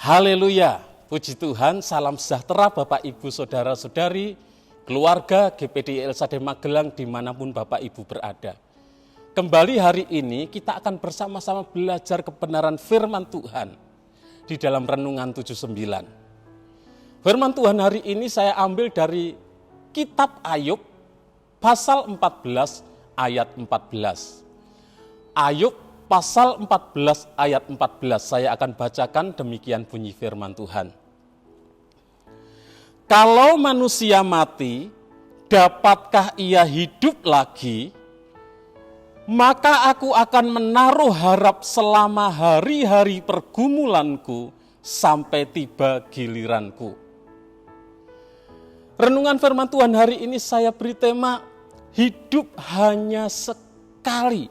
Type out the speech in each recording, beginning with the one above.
Haleluya, puji Tuhan, salam sejahtera Bapak Ibu Saudara-saudari, keluarga GPD LSD Magelang dimanapun Bapak Ibu berada. Kembali hari ini kita akan bersama-sama belajar kebenaran firman Tuhan di dalam Renungan 79. Firman Tuhan hari ini saya ambil dari kitab Ayub pasal 14 ayat 14. Ayub pasal 14 ayat 14 saya akan bacakan, demikian bunyi firman Tuhan. Kalau manusia mati, dapatkah ia hidup lagi? Maka aku akan menaruh harap selama hari-hari pergumulanku sampai tiba giliranku. Renungan firman Tuhan hari ini saya beri tema hidup hanya sekali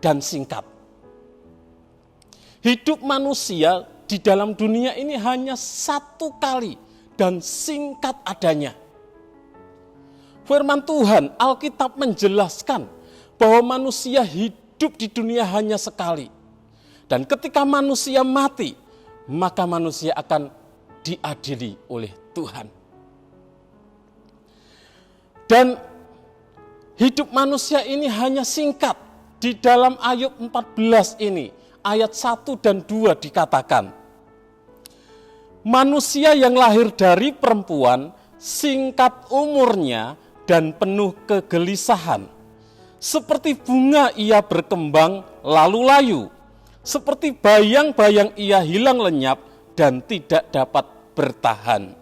dan singkat. Hidup manusia di dalam dunia ini hanya satu kali dan singkat adanya. Firman Tuhan, Alkitab menjelaskan bahwa manusia hidup di dunia hanya sekali. Dan ketika manusia mati, maka manusia akan diadili oleh Tuhan. Dan hidup manusia ini hanya singkat. Di dalam Ayub 14 ini, ayat 1 dan 2 dikatakan, manusia yang lahir dari perempuan singkat umurnya dan penuh kegelisahan. Seperti bunga ia berkembang lalu layu, seperti bayang-bayang ia hilang lenyap dan tidak dapat bertahan.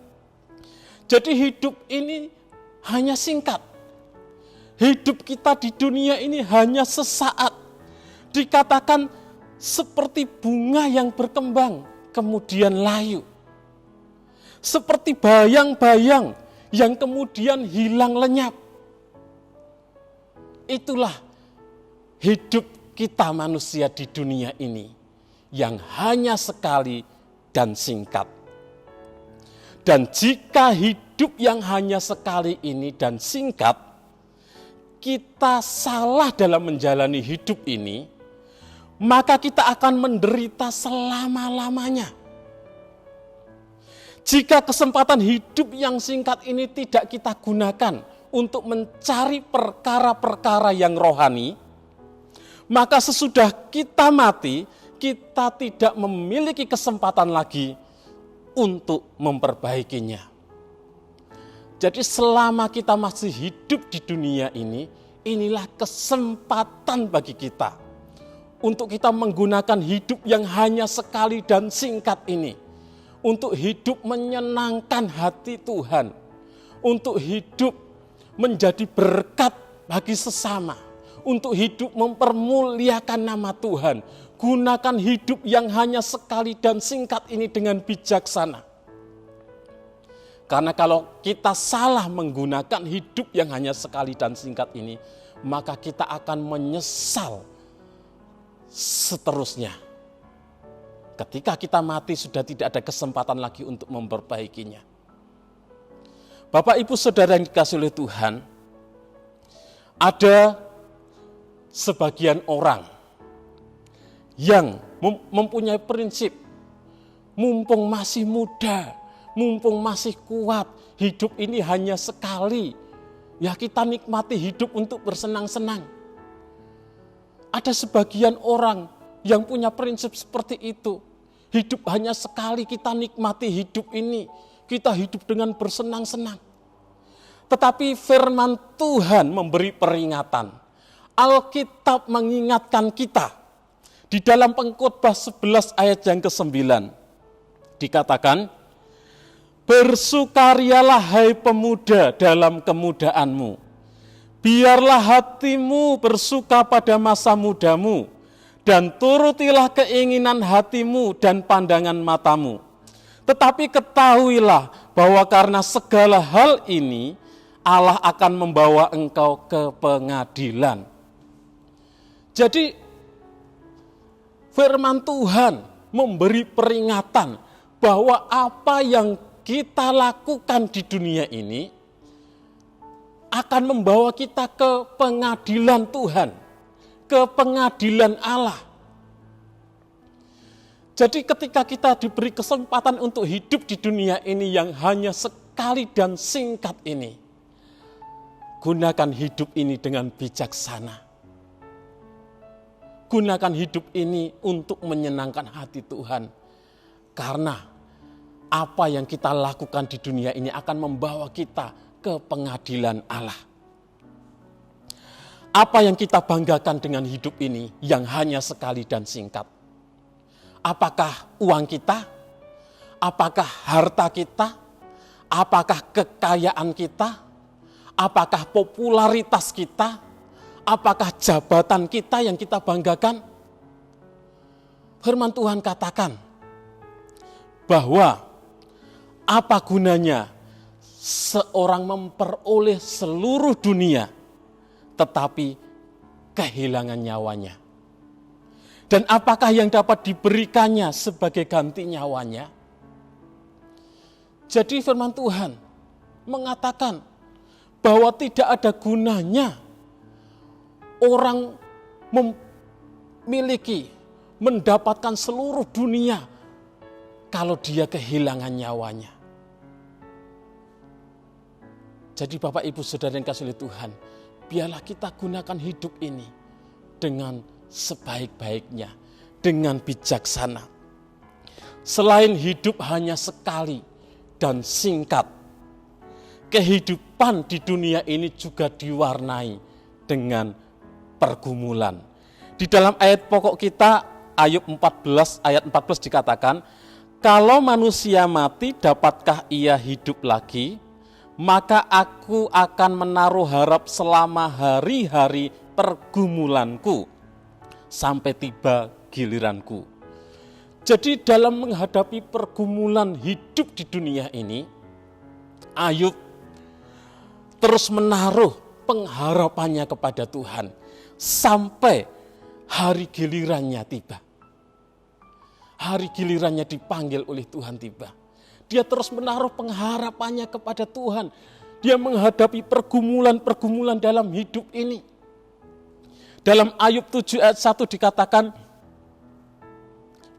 Jadi hidup ini hanya singkat. Hidup kita di dunia ini hanya sesaat. Dikatakan seperti bunga yang berkembang, kemudian layu. Seperti bayang-bayang yang kemudian hilang lenyap. Itulah hidup kita manusia di dunia ini, yang hanya sekali dan singkat. Dan jika hidup yang hanya sekali ini dan singkat, kita salah dalam menjalani hidup ini, maka kita akan menderita selama-lamanya. Jika kesempatan hidup yang singkat ini tidak kita gunakan untuk mencari perkara-perkara yang rohani, maka sesudah kita mati, kita tidak memiliki kesempatan lagi untuk memperbaikinya. Jadi selama kita masih hidup di dunia ini, inilah kesempatan bagi kita untuk kita menggunakan hidup yang hanya sekali dan singkat ini, untuk hidup menyenangkan hati Tuhan, untuk hidup menjadi berkat bagi sesama, untuk hidup mempermuliakan nama Tuhan. Gunakan hidup yang hanya sekali dan singkat ini dengan bijaksana. Karena kalau kita salah menggunakan hidup yang hanya sekali dan singkat ini, maka kita akan menyesal seterusnya. Ketika kita mati sudah tidak ada kesempatan lagi untuk memperbaikinya. Bapak Ibu Saudara yang dikasihi oleh Tuhan, ada sebagian orang yang mempunyai prinsip, mumpung masih muda, mumpung masih kuat, hidup ini hanya sekali, ya kita nikmati hidup untuk bersenang-senang. Ada sebagian orang yang punya prinsip seperti itu. Hidup hanya sekali, kita nikmati hidup ini. Kita hidup dengan bersenang-senang. Tetapi firman Tuhan memberi peringatan. Alkitab mengingatkan kita. Di dalam Pengkhotbah 11 ayat yang ke-9. Dikatakan, bersukarialah hai pemuda dalam kemudaanmu. Biarlah hatimu bersuka pada masa mudamu, dan turutilah keinginan hatimu dan pandangan matamu. Tetapi ketahuilah bahwa karena segala hal ini, Allah akan membawa engkau ke pengadilan. Jadi, firman Tuhan memberi peringatan bahwa apa yang kita lakukan di dunia ini akan membawa kita ke pengadilan Tuhan, ke pengadilan Allah. Jadi ketika kita diberi kesempatan untuk hidup di dunia ini yang hanya sekali dan singkat ini, gunakan hidup ini dengan bijaksana. Gunakan hidup ini untuk menyenangkan hati Tuhan. Karena apa yang kita lakukan di dunia ini akan membawa kita ke pengadilan Allah. Apa yang kita banggakan dengan hidup ini yang hanya sekali dan singkat? Apakah uang kita? Apakah harta kita? Apakah kekayaan kita? Apakah popularitas kita? Apakah jabatan kita yang kita banggakan? Firman Tuhan katakan bahwa apa gunanya seorang memperoleh seluruh dunia tetapi kehilangan nyawanya. Dan apakah yang dapat diberikannya sebagai ganti nyawanya? Jadi firman Tuhan mengatakan bahwa tidak ada gunanya orang mendapatkan seluruh dunia kalau dia kehilangan nyawanya. Jadi Bapak Ibu Saudara yang kasih oleh Tuhan, biarlah kita gunakan hidup ini dengan sebaik-baiknya, dengan bijaksana. Selain hidup hanya sekali dan singkat, kehidupan di dunia ini juga diwarnai dengan pergumulan. Di dalam ayat pokok kita, Ayub 14 ayat 14 dikatakan, kalau manusia mati dapatkah ia hidup lagi? Maka aku akan menaruh harap selama hari-hari pergumulanku sampai tiba giliranku. Jadi dalam menghadapi pergumulan hidup di dunia ini, Ayub terus menaruh pengharapannya kepada Tuhan sampai hari gilirannya tiba. Hari gilirannya dipanggil oleh Tuhan tiba. Dia terus menaruh pengharapannya kepada Tuhan. Dia menghadapi pergumulan-pergumulan dalam hidup ini. Dalam Ayub 7 ayat 1 dikatakan,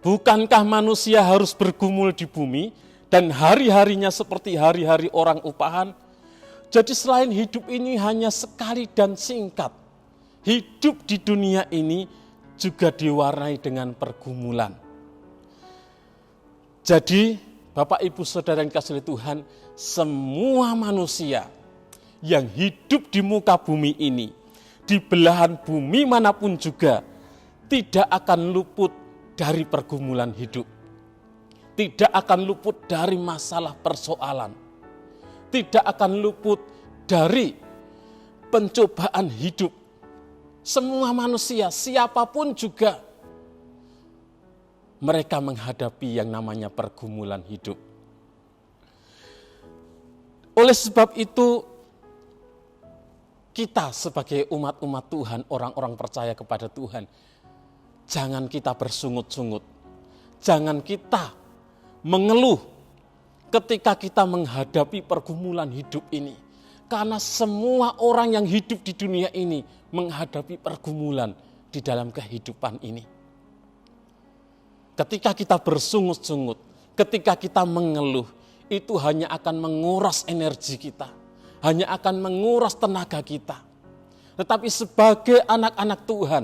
bukankah manusia harus bergumul di bumi dan hari-harinya seperti hari-hari orang upahan? Jadi selain hidup ini hanya sekali dan singkat, hidup di dunia ini juga diwarnai dengan pergumulan. Jadi Bapak Ibu Saudara yang dikasihi Tuhan, semua manusia yang hidup di muka bumi ini, di belahan bumi manapun juga, tidak akan luput dari pergumulan hidup. Tidak akan luput dari masalah persoalan. Tidak akan luput dari pencobaan hidup. Semua manusia, siapapun juga, mereka menghadapi yang namanya pergumulan hidup. Oleh sebab itu, kita sebagai umat-umat Tuhan, orang-orang percaya kepada Tuhan, jangan kita bersungut-sungut. Jangan kita mengeluh ketika kita menghadapi pergumulan hidup ini. Karena semua orang yang hidup di dunia ini menghadapi pergumulan di dalam kehidupan ini. Ketika kita bersungut-sungut, ketika kita mengeluh, itu hanya akan menguras energi kita. Hanya akan menguras tenaga kita. Tetapi sebagai anak-anak Tuhan,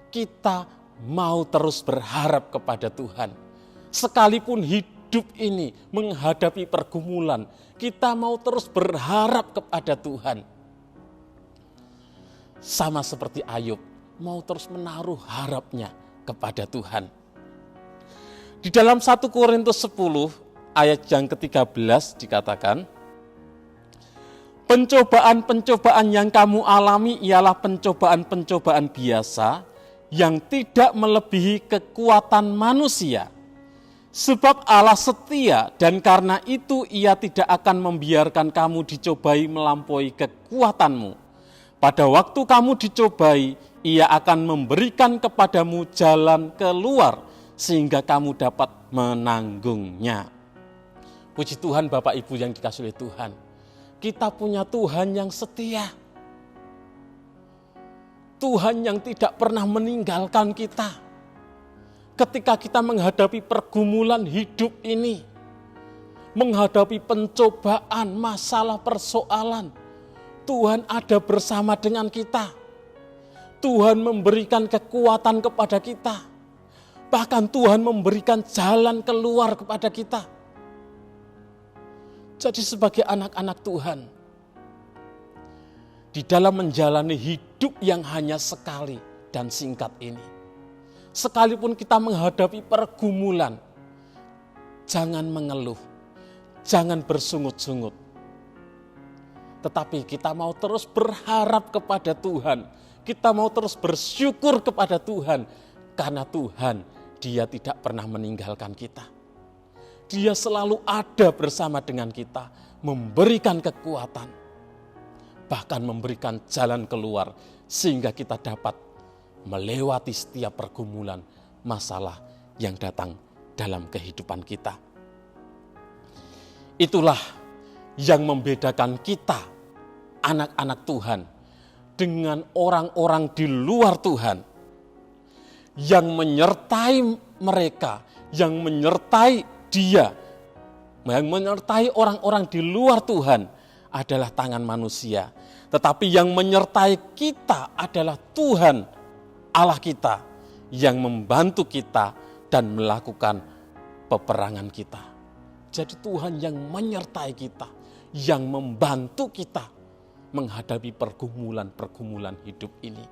kita mau terus berharap kepada Tuhan. Sekalipun hidup ini menghadapi pergumulan, kita mau terus berharap kepada Tuhan. Sama seperti Ayub, mau terus menaruh harapnya kepada Tuhan. Di dalam 1 Korintus 10 ayat yang ke-13 dikatakan, pencobaan-pencobaan yang kamu alami ialah pencobaan-pencobaan biasa yang tidak melebihi kekuatan manusia. Sebab Allah setia dan karena itu ia tidak akan membiarkan kamu dicobai melampaui kekuatanmu. Pada waktu kamu dicobai, ia akan memberikan kepadamu jalan keluar sehingga kamu dapat menanggungnya. Puji Tuhan Bapak Ibu yang dikasihi oleh Tuhan. Kita punya Tuhan yang setia. Tuhan yang tidak pernah meninggalkan kita. ketika kita menghadapi pergumulan hidup ini, menghadapi pencobaan, masalah, persoalan, Tuhan ada bersama dengan kita. Tuhan memberikan kekuatan kepada kita. Bahkan Tuhan memberikan jalan keluar kepada kita. Jadi sebagai anak-anak Tuhan, di dalam menjalani hidup yang hanya sekali dan singkat ini, sekalipun kita menghadapi pergumulan, jangan mengeluh, jangan bersungut-sungut. Tetapi kita mau terus berharap kepada Tuhan, kita mau terus bersyukur kepada Tuhan, karena Tuhan, Dia tidak pernah meninggalkan kita. Dia selalu ada bersama dengan kita, memberikan kekuatan, bahkan memberikan jalan keluar, sehingga kita dapat melewati setiap pergumulan, masalah yang datang dalam kehidupan kita. Itulah yang membedakan kita, anak-anak Tuhan, dengan orang-orang di luar Tuhan, yang menyertai mereka, yang menyertai dia, yang menyertai orang-orang di luar Tuhan adalah tangan manusia. Tetapi yang menyertai kita adalah Tuhan Allah kita, yang membantu kita dan melakukan peperangan kita. Jadi Tuhan yang menyertai kita, yang membantu kita menghadapi pergumulan-pergumulan hidup ini.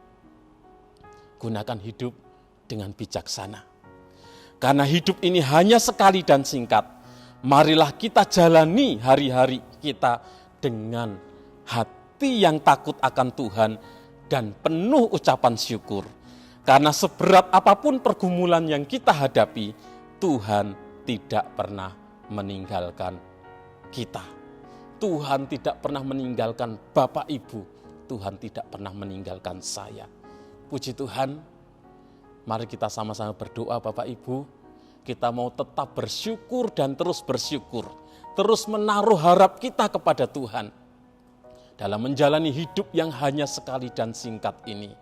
Gunakan hidup dengan bijaksana. Karena hidup ini hanya sekali dan singkat. Marilah kita jalani hari-hari kita dengan hati yang takut akan Tuhan dan penuh ucapan syukur. Karena seberat apapun pergumulan yang kita hadapi, Tuhan tidak pernah meninggalkan kita. Tuhan tidak pernah meninggalkan Bapak Ibu. Tuhan tidak pernah meninggalkan saya. Puji Tuhan, mari kita sama-sama berdoa Bapak Ibu. Kita mau tetap bersyukur dan terus bersyukur. Terus menaruh harap kita kepada Tuhan. Dalam menjalani hidup yang hanya sekali dan singkat ini,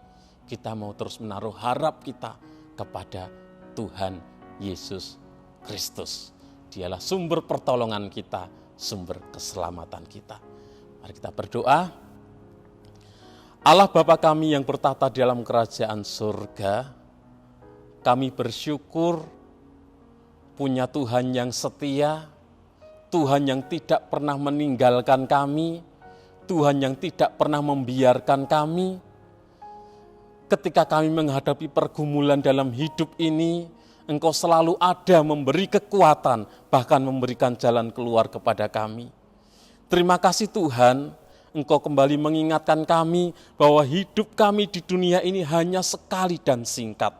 kita mau terus menaruh harap kita kepada Tuhan Yesus Kristus. Dialah sumber pertolongan kita, sumber keselamatan kita. Mari kita berdoa. Allah Bapa kami yang bertata di dalam kerajaan surga, kami bersyukur punya Tuhan yang setia, Tuhan yang tidak pernah meninggalkan kami, Tuhan yang tidak pernah membiarkan kami. Ketika kami menghadapi pergumulan dalam hidup ini, Engkau selalu ada memberi kekuatan, bahkan memberikan jalan keluar kepada kami. Terima kasih Tuhan, Engkau kembali mengingatkan kami bahwa hidup kami di dunia ini hanya sekali dan singkat.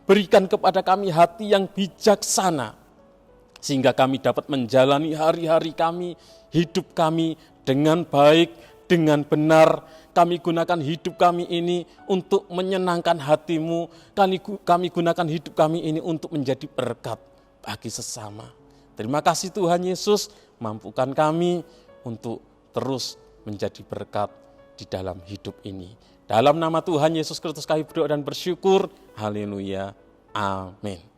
Berikan kepada kami hati yang bijaksana, sehingga kami dapat menjalani hari-hari kami, hidup kami dengan baik, dengan benar. Kami gunakan hidup kami ini untuk menyenangkan hati-Mu. Kami gunakan hidup kami ini untuk menjadi berkat bagi sesama. Terima kasih Tuhan Yesus, mampukan kami untuk terus menjadi berkat di dalam hidup ini. Dalam nama Tuhan Yesus Kristus kami berdoa dan bersyukur. Haleluya. Amin.